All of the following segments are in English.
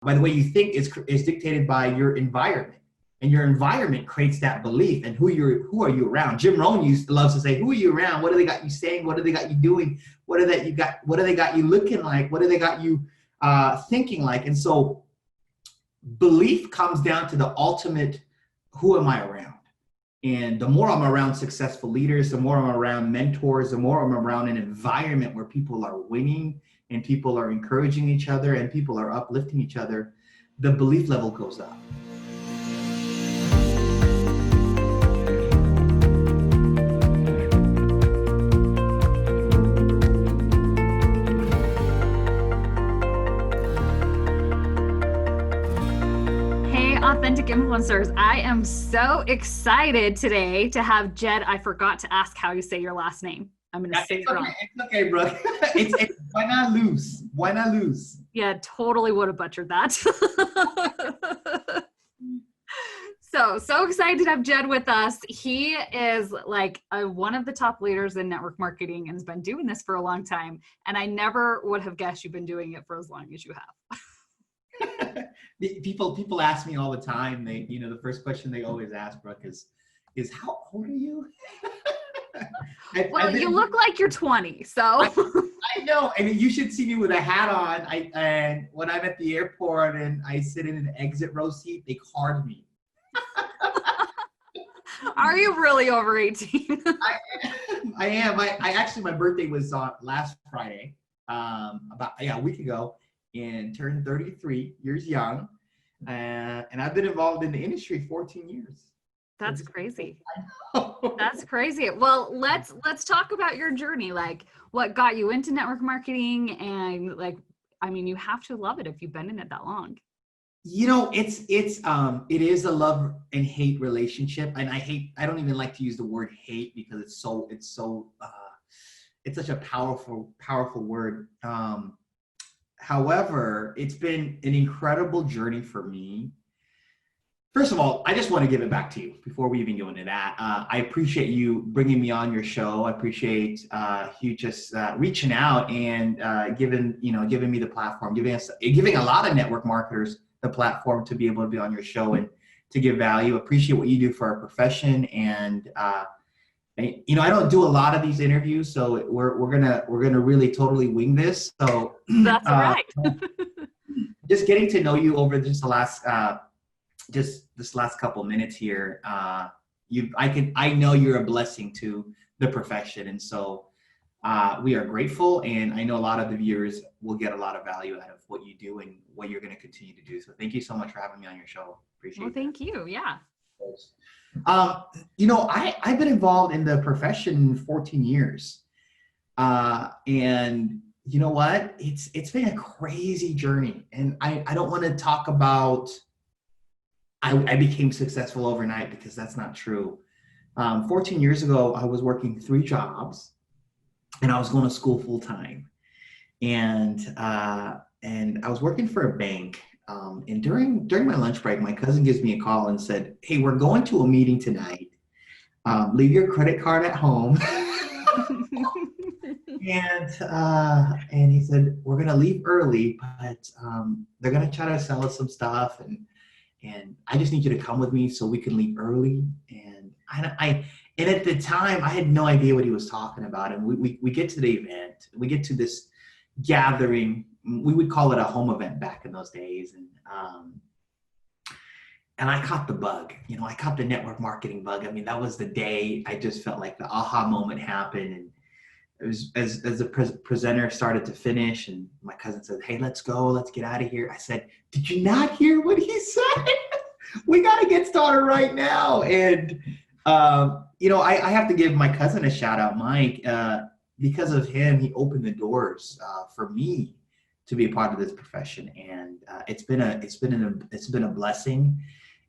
by the way you think is dictated by your environment. And your environment creates that belief. And who are you around? Jim Rohn loves to say, who are you around? What do they got you saying? What do they got you doing? What do they got you looking like? What do they got you thinking like? And so belief comes down to the ultimate, who am I around? And the more I'm around successful leaders, the more I'm around mentors, the more I'm around an environment where people are winning and people are encouraging each other and people are uplifting each other, the belief level goes up. Authentic influencers. I am so excited today to have Jed. I forgot to ask how you say your last name. I'm going to say it wrong. It's okay, Brooke. it's why not lose? Why not lose? Yeah, totally would have butchered that. So excited to have Jed with us. He is like one of the top leaders in network marketing and has been doing this for a long time. And I never would have guessed you've been doing it for as long as you have. People ask me all the time. The first question they always ask, Brooke, is how old are you? You look like you're 20. So I know, and you should see me with a hat on. And when I'm at the airport and I sit in an exit row seat, they card me. Are you really over 18? I am. I actually, my birthday was on last Friday, about a week ago. And turned 33 years young, and I've been involved in the industry 14 years. That's crazy. That's crazy. Well, let's talk about your journey. Like, what got you into network marketing, and you have to love it if you've been in it that long. It is a love and hate relationship, and I don't even like to use the word hate because it's such a powerful word. However, it's been an incredible journey for me. First of all, I just want to give it back to you before we even go into that. I appreciate you bringing me on your show. I appreciate you just reaching out and giving me the platform, giving a lot of network marketers the platform to be able to be on your show and to give value. Appreciate what you do for our profession, and I don't do a lot of these interviews, so we're gonna really totally wing this. So that's all right. Just getting to know you over just the last this last couple minutes here, I know you're a blessing to the profession, and so we are grateful. And I know a lot of the viewers will get a lot of value out of what you do and what you're going to continue to do. So thank you so much for having me on your show. Appreciate it. Well, thank you. Yeah. I've been involved in the profession 14 years. And you know what? It's been a crazy journey. And I don't want to talk about I became successful overnight, because that's not true. 14 years ago, I was working 3 jobs and I was going to school full time. And I was working for a bank. And during my lunch break, my cousin gives me a call and said, "Hey, we're going to a meeting tonight. Leave your credit card at home." And he said, "We're going to leave early, but they're going to try to sell us some stuff. And I just need you to come with me so we can leave early." And and at the time, I had no idea what he was talking about. And we get to the event. We get to this gathering. We would call it a home event back in those days. And I caught the bug. I caught the network marketing bug. I mean, that was the day I just felt like the aha moment happened. And it was as the presenter started to finish, and my cousin said, "Hey, let's go. Let's get out of here." I said, "Did you not hear what he said? We got to get started right now." And, I have to give my cousin a shout out, Mike. Because of him, he opened the doors for me to be a part of this profession. And it's been a blessing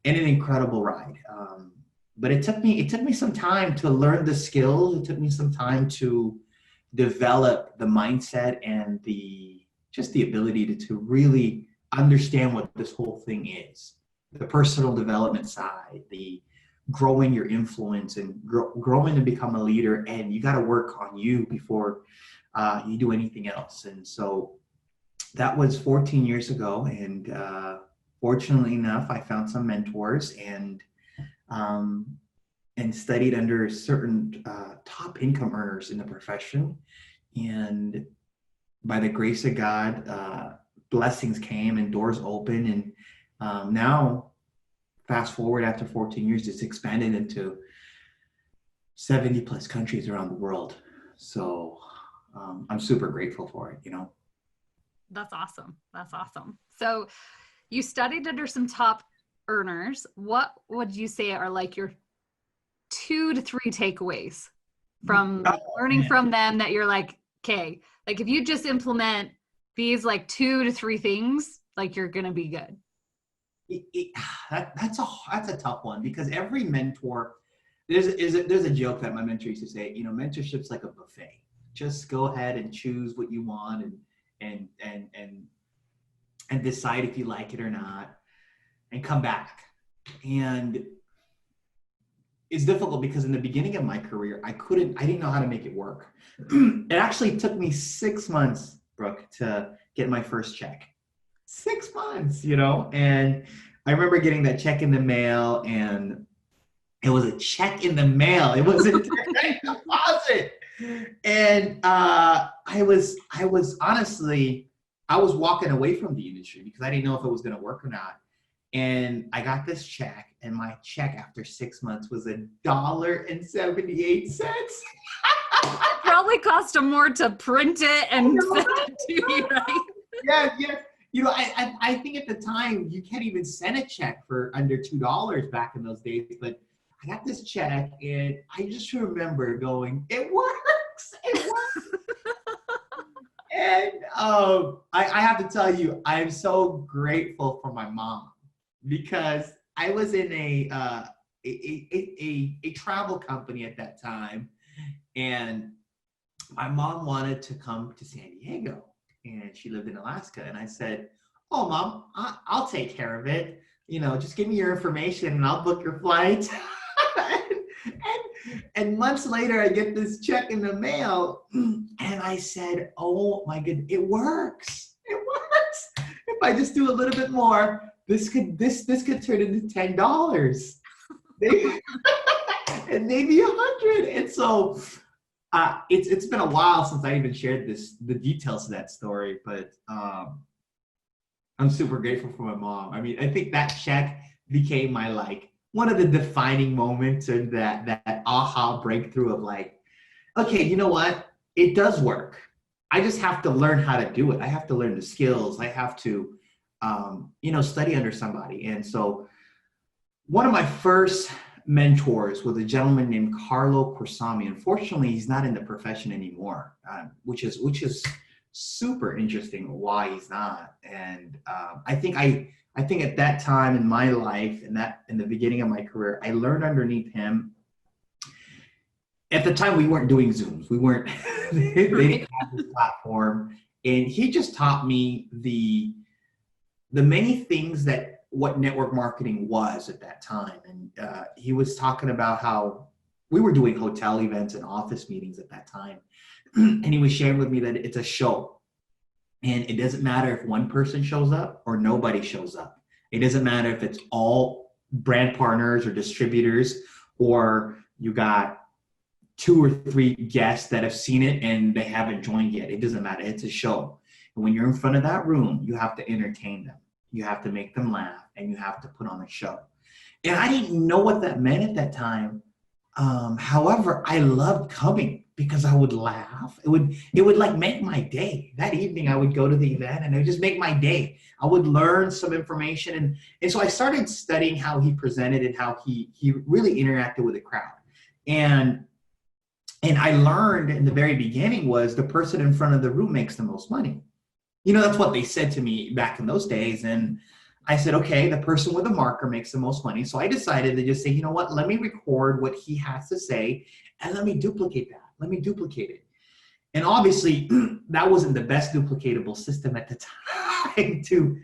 and an incredible ride. But it took me some time to learn the skills. It took me some time to develop the mindset and the ability to really understand what this whole thing is. The personal development side, the growing your influence and growing to become a leader. And you got to work on you before you do anything else. And so that was 14 years ago. And fortunately enough, I found some mentors um, and studied under certain top income earners in the profession. And by the grace of God, blessings came and doors opened. And now, fast forward after 14 years, it's expanded into 70 plus countries around the world. So I'm super grateful for it, you know. That's awesome. That's awesome. So you studied under some top earners. What would you say are like your 2 to 3 takeaways from like learning from them that you're like, okay, like if you just implement these like 2 to 3 things, like you're going to be good? That's a tough one, because every mentor, there's a joke that my mentor used to say, you know, mentorship's like a buffet. Just go ahead and choose what you want and decide if you like it or not, and come back. And it's difficult because in the beginning of my career, I didn't know how to make it work. It actually took me 6 months, Brooke, to get my first check. 6 months, you know? And I remember getting that check in the mail, and it was a check in the mail. It wasn't a deposit. And I was honestly, I was walking away from the industry because I didn't know if it was going to work or not. And I got this check, and my check after 6 months was $1.78. It probably cost them more to print it and send it to you, right? Yeah. You know, I think at the time you can't even send a check for under $2 back in those days. But I got this check, and I just remember going, "It works! It works!" And I have to tell you, I'm so grateful for my mom, because I was in a travel company at that time, and my mom wanted to come to San Diego, and she lived in Alaska. And I said, "Oh, Mom, I'll take care of it. You know, just give me your information and I'll book your flight." and months later, I get this check in the mail, and I said, "Oh my goodness, it works! It works! If I just do a little bit more, this could turn into $10, and maybe 100." And so it's been a while since I even shared the details of that story, but I'm super grateful for my mom. I mean, I think that check became my one of the defining moments, and that aha breakthrough of like, okay, you know what? It does work. I just have to learn how to do it. I have to learn the skills. I have to, study under somebody. And so one of my first mentors was a gentleman named Carlo Corsami. Unfortunately, he's not in the profession anymore, which is super interesting why he's not. And I think at that time in my life, in the beginning of my career, I learned underneath him. At the time, we weren't doing Zooms. We weren't. They didn't have this platform, and he just taught me the many things that what network marketing was at that time. And he was talking about how we were doing hotel events and office meetings at that time, and he was sharing with me that it's a show. And it doesn't matter if one person shows up or nobody shows up. It doesn't matter if it's all brand partners or distributors, or you got 2 or 3 guests that have seen it and they haven't joined yet. It doesn't matter. It's a show. And when you're in front of that room, you have to entertain them. You have to make them laugh, and you have to put on a show. And I didn't know what that meant at that time. However, I loved coming because I would laugh. It would like make my day. That evening I would go to the event, and it would just make my day. I would learn some information. And so I started studying how he presented and how he really interacted with the crowd. And I learned in the very beginning was the person in front of the room makes the most money. You know, that's what they said to me back in those days. And I said, okay, the person with the marker makes the most money. So I decided to just say, you know what, let me record what he has to say, and let me duplicate that. Let me duplicate it. And obviously that wasn't the best duplicatable system at the time to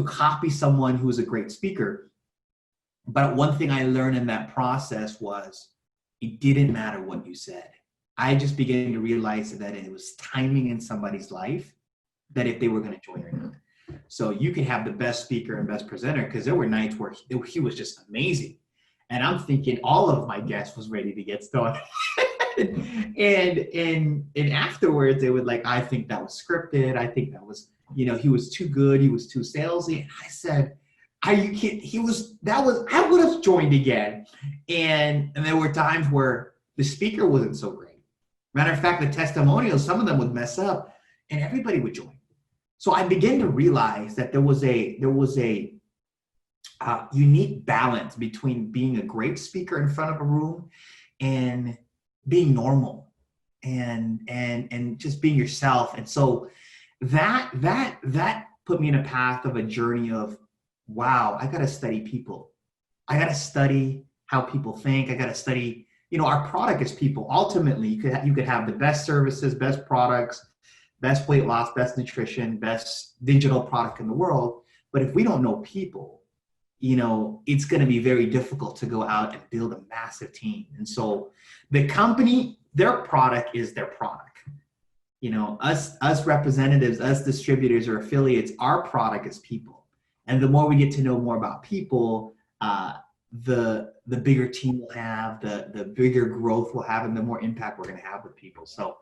copy someone who was a great speaker. But one thing I learned in that process was it didn't matter what you said. I just began to realize that it was timing in somebody's life that if they were going to join or not. So you could have the best speaker and best presenter, because there were nights where he was just amazing. And I'm thinking all of my guests was ready to get started. and afterwards they would like, I think that was scripted. I think that was, he was too good. He was too salesy. And I said, are you kidding? I would have joined again. And there were times where the speaker wasn't so great. Matter of fact, the testimonials, some of them would mess up and everybody would join. So I began to realize that there was a unique balance between being a great speaker in front of a room and being normal and just being yourself. And so that put me in a path of a journey of, wow, I got to study people. I got to study how people think. I got to study, our product is people. Ultimately, you could have the best services, best products, best weight loss, best nutrition, best digital product in the world. But if we don't know people, it's going to be very difficult to go out and build a massive team. And so the company, their product is their product. Us representatives, us distributors or affiliates, our product is people. And the more we get to know more about people, the bigger team we'll have, the bigger growth we'll have, and the more impact we're going to have with people. So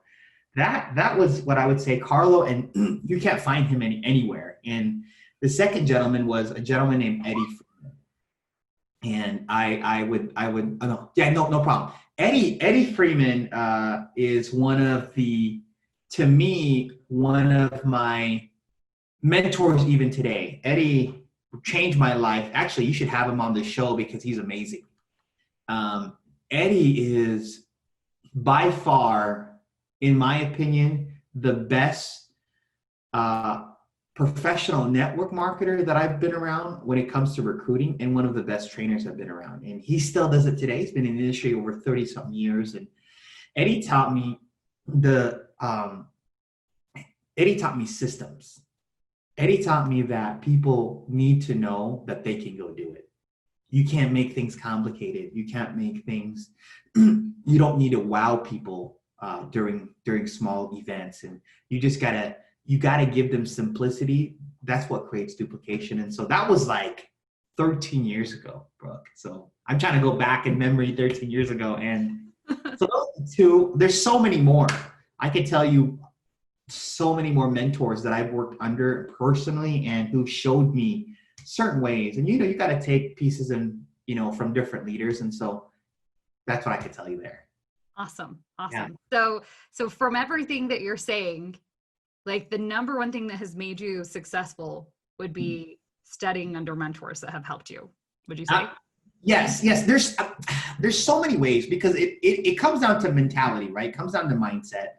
that was what I would say, Carlo, and you can't find him anywhere. And the second gentleman was a gentleman named Eddie Freeman. And no problem. Eddie Freeman is one of my mentors even today. Eddie changed my life. Actually, you should have him on the show because he's amazing. Eddie is by far, in my opinion, the best professional network marketer that I've been around when it comes to recruiting, and one of the best trainers I've been around. And he still does it today. He's been in the industry over 30 something years. And Eddie taught me systems. Eddie taught me that people need to know that they can go do it. You can't make things complicated. You can't make things, you don't need to wow people during small events. And you gotta give them simplicity. That's what creates duplication. And so that was like 13 years ago, Brooke. So I'm trying to go back in memory 13 years ago. And so those two, there's so many more. I could tell you so many more mentors that I've worked under personally and who showed me certain ways. And you got to take pieces and from different leaders. And so that's what I could tell you there. Awesome. Yeah. So from everything that you're saying, like the number one thing that has made you successful would be studying under mentors that have helped you. Would you say? Yes. There's so many ways, because it comes down to mentality, right? It comes down to mindset.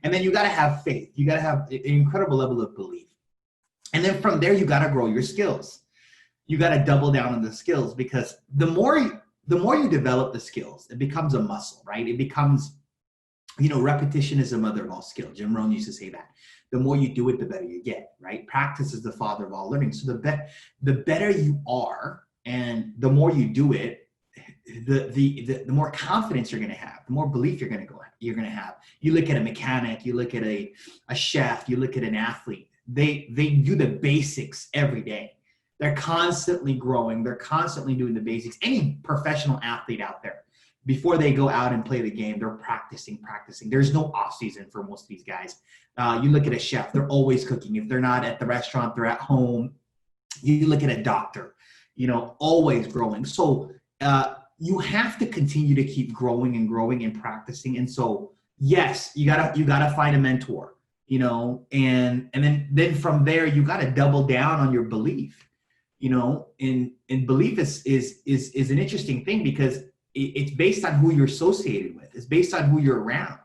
And then you got to have faith. You got to have an incredible level of belief. And then from there, you got to grow your skills. You got to double down on the skills, because the more you develop the skills, it becomes a muscle, right? It becomes, repetition is the mother of all skill. Jim Rohn used to say that. The more you do it, the better you get, right? Practice is the father of all learning. So the better you are, and the more you do it, the more confidence you're going to have, the more belief you're going to have. You look at a mechanic, you look at a chef, you look at an athlete. They do the basics every day. They're constantly growing. They're constantly doing the basics. Any professional athlete out there, before they go out and play the game, they're practicing. There's no off season for most of these guys. You look at a chef, they're always cooking. If they're not at the restaurant, they're at home. You look at a doctor, always growing. So you have to continue to keep growing and practicing. And so, yes, you gotta find a mentor, and then from there, you gotta double down on your belief, and belief is an interesting thing, because it's based on who you're associated with. It's based on who you're around.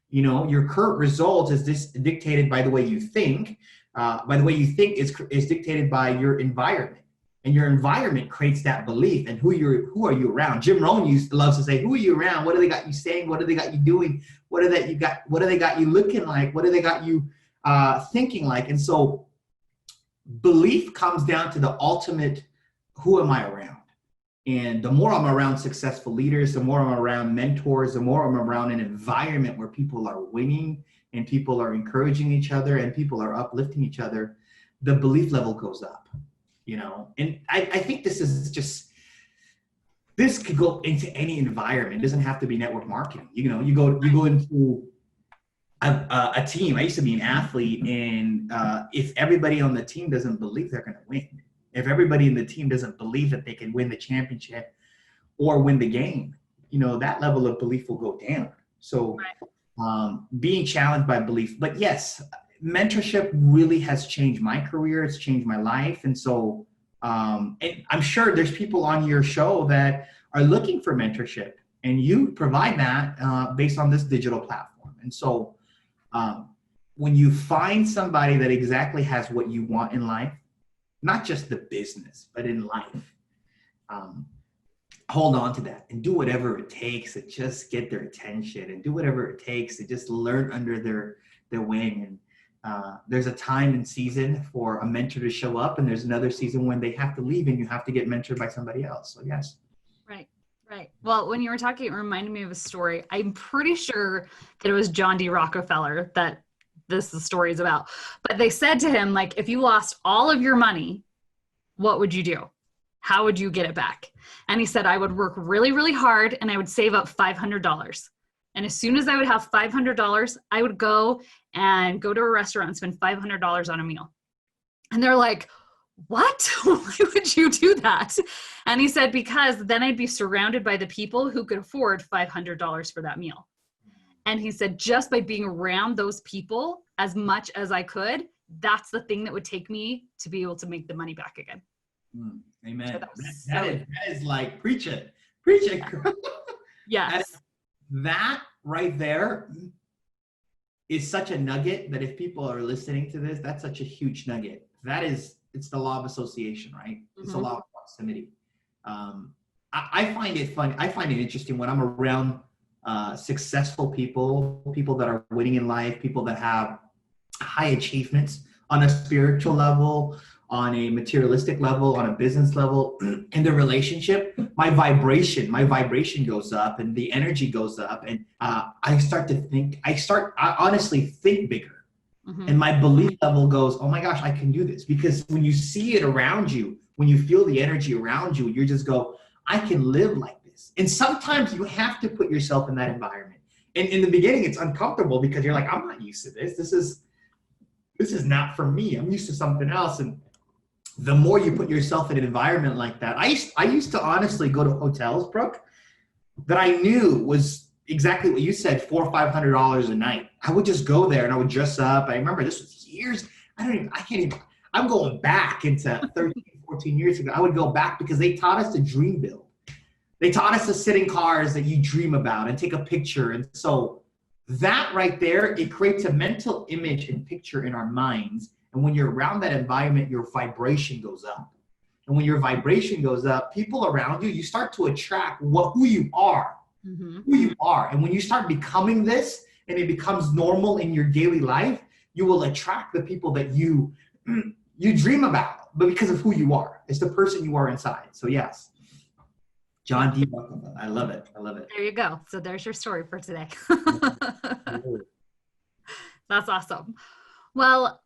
Your current result is dictated by the way you think. By the way you think is dictated by your environment. And your environment creates that belief. And who are you around? Jim Rohn loves to say, who are you around? What do they got you saying? What do they got you doing? What do they got you looking like? What do they got you thinking like? And so belief comes down to the ultimate, who am I around? And the more I'm around successful leaders, the more I'm around mentors, the more I'm around an environment where people are winning and people are encouraging each other and people are uplifting each other, the belief level goes up, you know? And I think this could go into any environment. It doesn't have to be network marketing. You know, you go into a team. I used to be an athlete, and if everybody on the team doesn't believe they're going to win, if everybody in the team doesn't believe that they can win the championship or win the game, you know, that level of belief will go down. So being challenged by belief. But yes, mentorship really has changed my career. It's changed my life. And so and I'm sure there's people on your show that are looking for mentorship, and you provide that based on this digital platform. And so when you find somebody that exactly has what you want in life, not just the business, but in life, hold on to that and do whatever it takes to just get their attention, and do whatever it takes to just learn under their wing. And there's a time and season for a mentor to show up, and there's another season when they have to leave and you have to get mentored by somebody else. So yes. Right. Well, when you were talking, it reminded me of a story. I'm pretty sure that it was John D. Rockefeller that this story is about. But they said to him, like, if you lost all of your money, what would you do? How would you get it back? And he said, I would work really, really hard, and I would save up $500. And as soon as I would have $500, I would go to a restaurant and spend $500 on a meal. And they're like, what? Why would you do that? And he said, because then I'd be surrounded by the people who could afford $500 for that meal. And he said, just by being around those people as much as I could, that's the thing that would take me to be able to make the money back again. Amen. So that is like, preach it. Yes. That right there is such a nugget that if people are listening to this, that's such a huge nugget. It's the law of association, right? It's the law of proximity. I find it fun. I find it interesting when I'm around successful people that are winning in life, people that have high achievements on a spiritual level, on a materialistic level, on a business level, in the relationship, my vibration goes up and the energy goes up, and I honestly think bigger. And my belief level goes, oh my gosh, I can do this. Because when you see it around you, when you feel the energy around you, you just go, I can live like this. And sometimes you have to put yourself in that environment. And in the beginning, it's uncomfortable because you're like, I'm not used to this. This is not for me. I'm used to something else. And the more you put yourself in an environment like that, I used to honestly go to hotels, Brooke, that I knew was exactly what you said, $400 or $500 a night. I would just go there and I would dress up. I remember this was years. I'm going back into 13, 14 years ago. I would go back because they taught us to dream build. They taught us to sit in cars that you dream about and take a picture. And so that right there, it creates a mental image and picture in our minds. And when you're around that environment, your vibration goes up. And when your vibration goes up, people around you, you start to attract who you are. Who you are. And when you start becoming this and it becomes normal in your daily life, you will attract the people that you dream about, but because of who you are. It's the person you are inside. So yes, John D. Rockefeller. I love it. There you go. So there's your story for today. That's awesome. Well,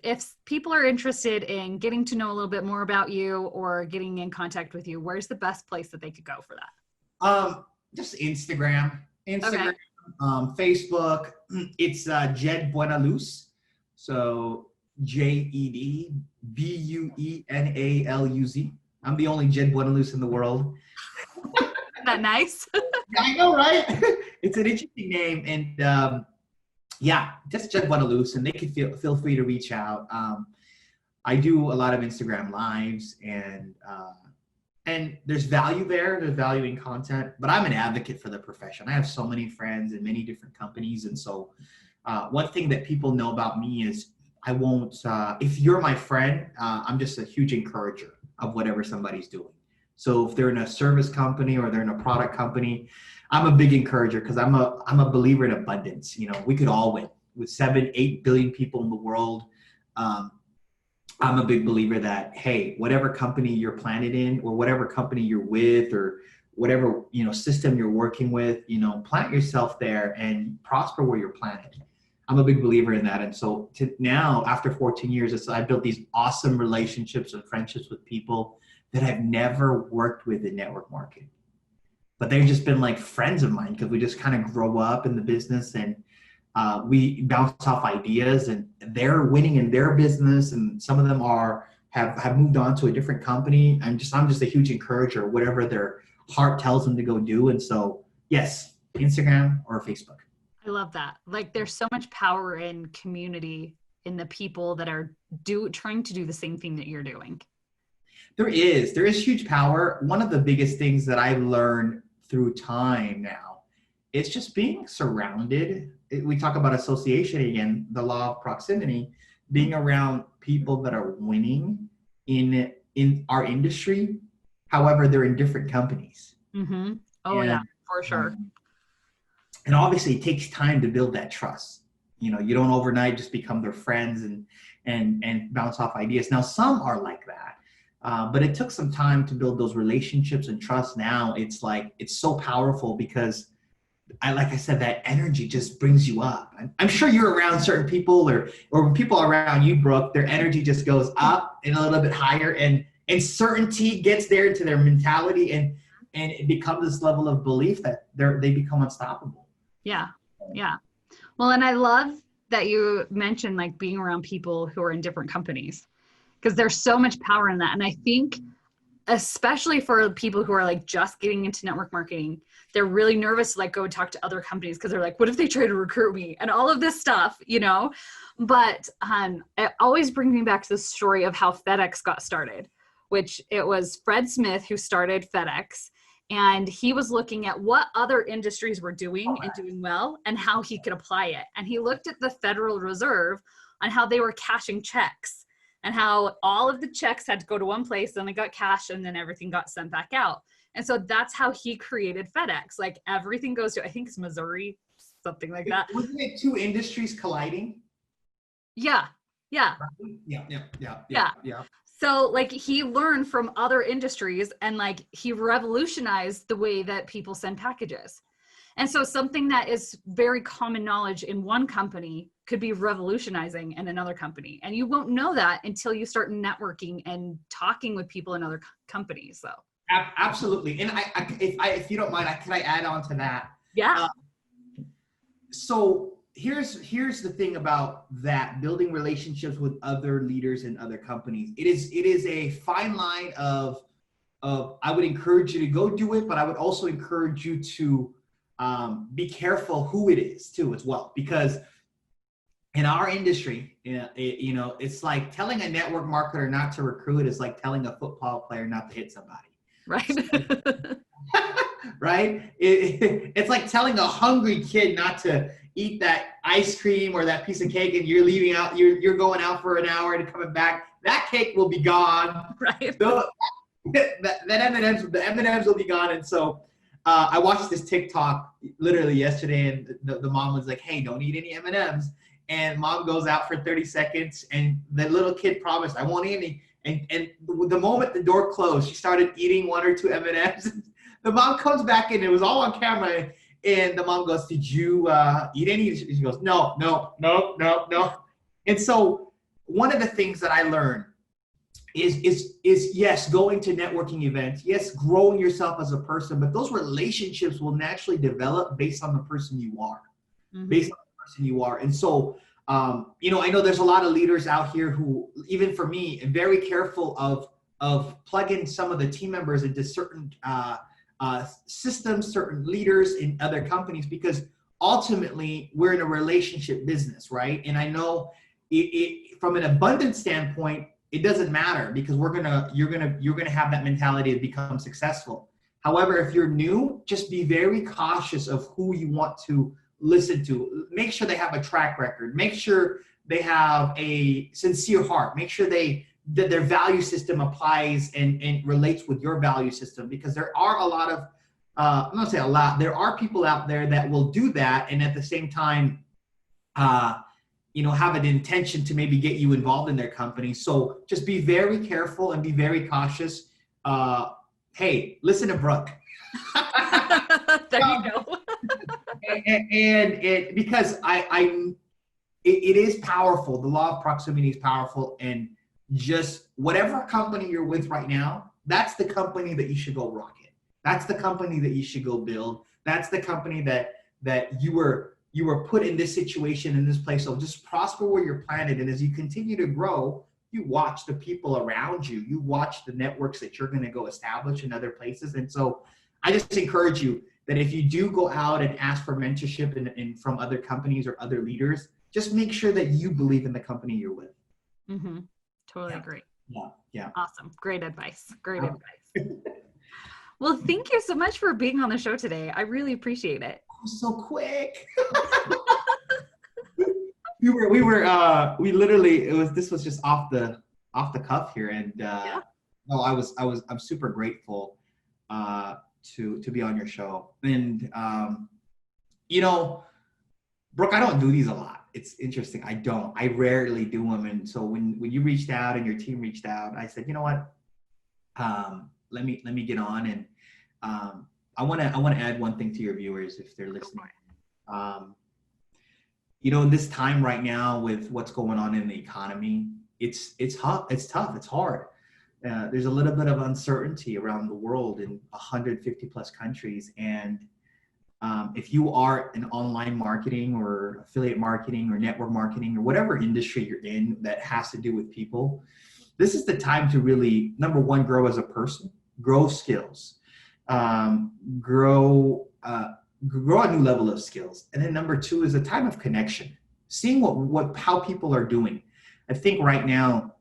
if people are interested in getting to know a little bit more about you or getting in contact with you, where's the best place that they could go for that? Just Instagram, Okay. Facebook. It's Jed Buenaluz. So JEDBUENALUZ. I'm the only Jed Buenaluz in the world. Isn't that nice? I know, right? It's an interesting name, and yeah, just Jed Buenaluz, and they can feel free to reach out. I do a lot of Instagram lives, and there's value there. There's value in content, but I'm an advocate for the profession. I have so many friends in many different companies. And so one thing that people know about me is I won't, if you're my friend, I'm just a huge encourager of whatever somebody's doing. So if they're in a service company or they're in a product company, I'm a big encourager because I'm a believer in abundance. You know, we could all win with 7-8 billion people in the world. I'm a big believer that, hey, whatever company you're planted in or whatever company you're with or whatever, system you're working with, plant yourself there and prosper where you're planted. I'm a big believer in that. And so now, after 14 years, I built these awesome relationships and friendships with people that I've never worked with in network marketing. But they've just been like friends of mine because we just kind of grow up in the business, and we bounce off ideas, and they're winning in their business, and some of them have moved on to a different company. I'm just a huge encourager, whatever their heart tells them to go do. And so, yes, Instagram or Facebook. I love that. Like, there's so much power in community, in the people that are trying to do the same thing that you're doing. There is huge power. One of the biggest things that I've learned through time now is just being surrounded. We talk about association again, the law of proximity, being around people that are winning in our industry. However, they're in different companies. Mm-hmm. Oh, yeah, for sure. And obviously it takes time to build that trust. You don't overnight just become their friends and bounce off ideas. Now, some are like that. But it took some time to build those relationships and trust. Now it's so powerful because like I said, that energy just brings you up. I'm sure you're around certain people or people around you, Brooke, their energy just goes up and a little bit higher, and certainty gets there into their mentality, and it becomes this level of belief that they become unstoppable. Yeah. Yeah. Well, and I love that you mentioned like being around people who are in different companies, because there's so much power in that. And I think especially for people who are like just getting into network marketing, they're really nervous to like go talk to other companies because they're like, what if they try to recruit me and all of this stuff, But it always brings me back to the story of how FedEx got started, which it was Fred Smith who started FedEx. And he was looking at what other industries were doing and doing well and how he could apply it. And he looked at the Federal Reserve on how they were cashing checks and how all of the checks had to go to one place, then they got cashed, and then everything got sent back out. And so that's how he created FedEx. Like everything goes to, I think it's Missouri, something like that. Wasn't it two industries colliding? Yeah. Yeah. Yeah. So like he learned from other industries and like he revolutionized the way that people send packages. And so something that is very common knowledge in one company could be revolutionizing in another company. And you won't know that until you start networking and talking with people in other companies. So absolutely. And if you don't mind, can I add on to that? Yeah. So here's the thing about that, building relationships with other leaders in other companies. It is a fine line of I would encourage you to go do it, but I would also encourage you to be careful who it is too as well, because in our industry, it's like telling a network marketer not to recruit is like telling a football player not to hit somebody. Right. Right? It's like telling a hungry kid not to eat that ice cream or that piece of cake, and you're leaving out, you're going out for an hour and coming back. That cake will be gone. Right. The M&Ms will be gone. And so I watched this TikTok literally yesterday, and the mom was like, hey, don't eat any M&Ms. And mom goes out for 30 seconds, and the little kid promised, I won't eat any. And the moment the door closed, she started eating one or two M&Ms. The mom comes back in, it was all on camera, and the mom goes, did you eat any? She goes, no. And so one of the things that I learned is yes, going to networking events, yes, growing yourself as a person, but those relationships will naturally develop based on the person you are. And so, I know there's a lot of leaders out here who, even for me, are very careful of plugging some of the team members into certain systems, certain leaders in other companies, because ultimately we're in a relationship business, right? And I know from an abundance standpoint, it doesn't matter, because you're gonna have that mentality to become successful. However, if you're new, just be very cautious of who you want to listen to. Make sure they have a track record. Make sure they have a sincere heart. Make sure that their value system applies and relates with your value system, because there are a lot of, I'm not saying a lot, there are people out there that will do that, and at the same time, have an intention to maybe get you involved in their company. So just be very careful and be very cautious. Hey, listen to Brooke. There you go. and because it is powerful. The law of proximity is powerful, and just whatever company you're with right now, that's the company that you should go rocket. That's the company that you should go build. That's the company that you were put in this situation, in this place. So just prosper where you're planted, and as you continue to grow, you watch the people around you. You watch the networks that you're going to go establish in other places. And so I just encourage you that if you do go out and ask for mentorship and from other companies or other leaders, just make sure that you believe in the company you're with. Mm-hmm. Totally agree. Yeah. Awesome. Great advice. Advice. Well, thank you so much for being on the show today. I really appreciate it. So quick. we literally, this was just off the cuff here. And no, I'm super grateful to be on your show. And Brooke, I don't do these a lot. It's interesting. I rarely do them. And so when you reached out and your team reached out, I said, you know what? Let me get on. And I want to add one thing to your viewers if they're listening. In this time right now with what's going on in the economy, it's tough. It's hard. There's a little bit of uncertainty around the world in 150 plus countries. And if you are in online marketing or affiliate marketing or network marketing or whatever industry you're in that has to do with people, this is the time to really, number one, grow as a person, grow skills, grow a new level of skills. And then number two is a time of connection, seeing how people are doing. I think right now,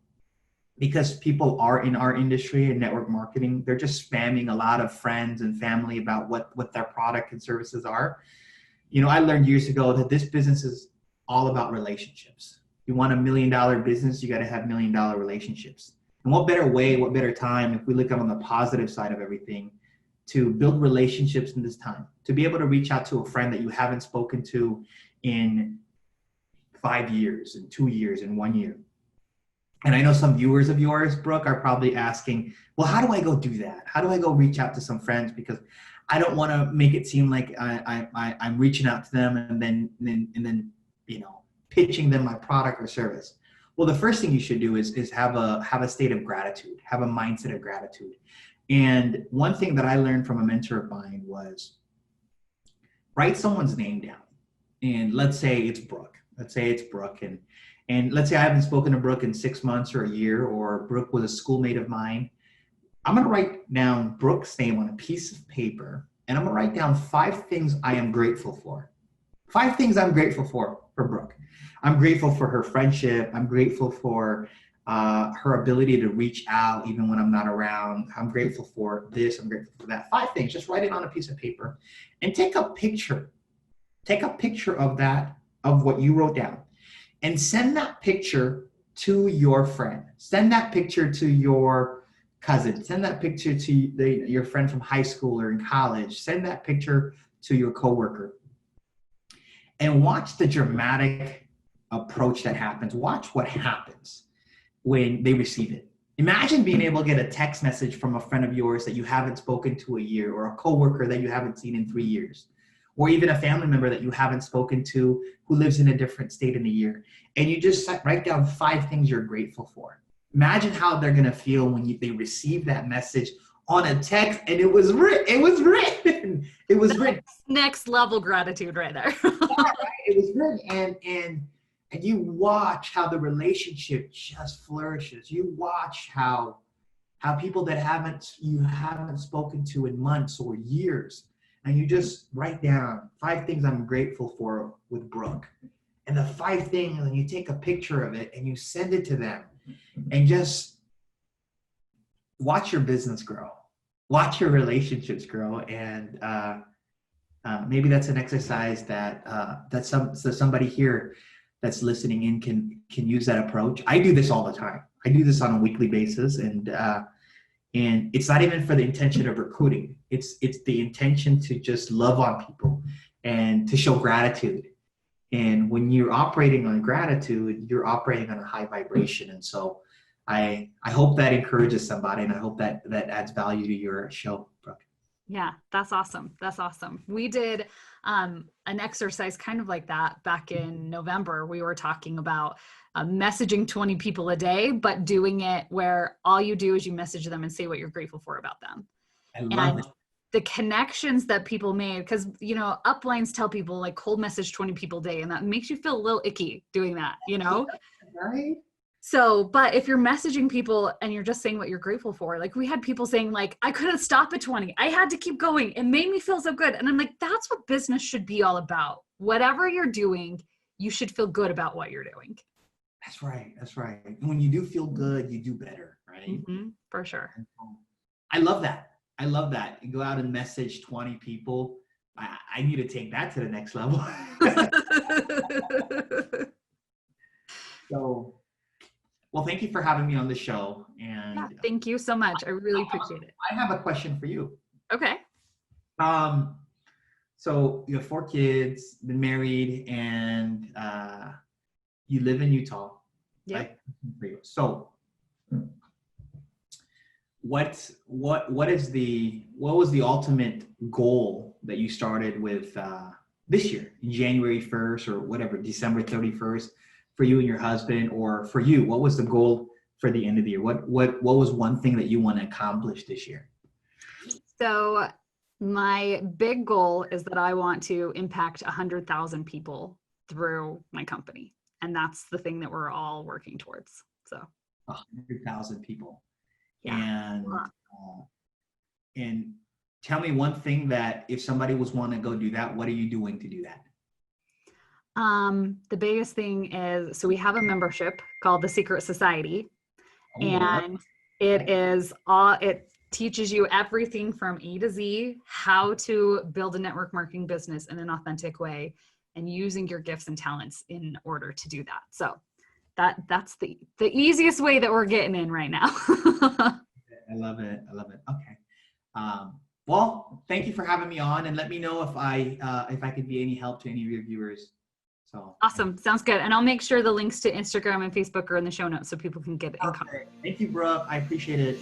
because people are in our industry and network marketing, they're just spamming a lot of friends and family about what their product and services are. I learned years ago that this business is all about relationships. You want $1 million business, you got to have $1 million relationships. And what better time, if we look on the positive side of everything, to build relationships in this time, to be able to reach out to a friend that you haven't spoken to in 5 years, in 2 years, in 1 year. And I know some viewers of yours, Brooke, are probably asking, well, how do I go do that? How do I go reach out to some friends? Because I don't want to make it seem like I'm reaching out to them and then pitching them my product or service. Well, the first thing you should do is have a state of gratitude, have a mindset of gratitude. And one thing that I learned from a mentor of mine was write someone's name down. And let's say it's Brooke. And let's say I haven't spoken to Brooke in 6 months or a year, or Brooke was a schoolmate of mine. I'm going to write down Brooke's name on a piece of paper, and I'm going to write down 5 things I am grateful for. 5 things I'm grateful for Brooke. I'm grateful for her friendship. I'm grateful for her ability to reach out even when I'm not around. I'm grateful for this. I'm grateful for that. 5 things. Just write it on a piece of paper and take a picture. Take a picture of that, of what you wrote down, and send that picture to your friend. Send that picture to your cousin. Send that picture to your friend from high school or in college. Send that picture to your coworker. And watch the dramatic approach that happens. Watch what happens when they receive it. Imagine being able to get a text message from a friend of yours that you haven't spoken to a year, or a coworker that you haven't seen in 3 years, or even a family member that you haven't spoken to who lives in a different state in a year. And you just write down 5 things you're grateful for. Imagine how they're going to feel when they receive that message on a text and it was written. It was written. Next level gratitude right there. Yeah, right? It was written. And you watch how the relationship just flourishes. You watch how people that you haven't spoken to in months or years, and you just write down 5 things I'm grateful for with Brooke. And the 5 things, and you take a picture of it and you send it to them, and just watch your business grow. Watch your relationships grow. And maybe that's an exercise that somebody here that's listening in can use that approach. I do this all the time. I do this on a weekly basis, and it's not even for the intention of recruiting. It's the intention to just love on people and to show gratitude. And when you're operating on gratitude, you're operating on a high vibration. And so I hope that encourages somebody, and I hope that adds value to your show, Brooke. Yeah, that's awesome. That's awesome. We did an exercise kind of like that back in November. We were talking about messaging 20 people a day, but doing it where all you do is you message them and say what you're grateful for about them. I love And it. the connections that people made, because, you know, uplines tell people like cold message 20 people a day, and that makes you feel a little icky doing that, you know? Right? So, but if you're messaging people and you're just saying what you're grateful for, like we had people saying like, I couldn't stop at 20. I had to keep going. It made me feel so good. And I'm like, that's what business should be all about. Whatever you're doing, you should feel good about what you're doing. That's right. That's right. And when you do feel good, you do better, right? For sure. I love that. I love that. You go out and message 20 people. I need to take that to the next level. So, well, thank you for having me on the show. And Yeah, thank you so much. I really appreciate it. I have a question for you. Okay. So you have 4 kids, been married, and you live in Utah. Yep. Right? So what was the ultimate goal that you started with this year, January 1st or whatever, December 31st, for you and your husband, or for you? What was the goal for the end of the year? What was one thing that you want to accomplish this year? So my big goal is that I want to impact 100,000 people through my company. And that's the thing that we're all working towards. So 100,000 people. Yeah. And tell me one thing that if somebody was want to go do that, what are you doing to do that? The biggest thing is, so we have a membership called the Secret Society, and it teaches you everything from A to Z, how to build a network marketing business in an authentic way and using your gifts and talents in order to do that. So that's the easiest way that we're getting in right now. I love it. I love it. Okay. Well, thank you for having me on, and let me know if I could be any help to any of your viewers. So awesome. Sounds good. And I'll make sure the links to Instagram and Facebook are in the show notes so people can get in contact. Thank you, Brooke. I appreciate it.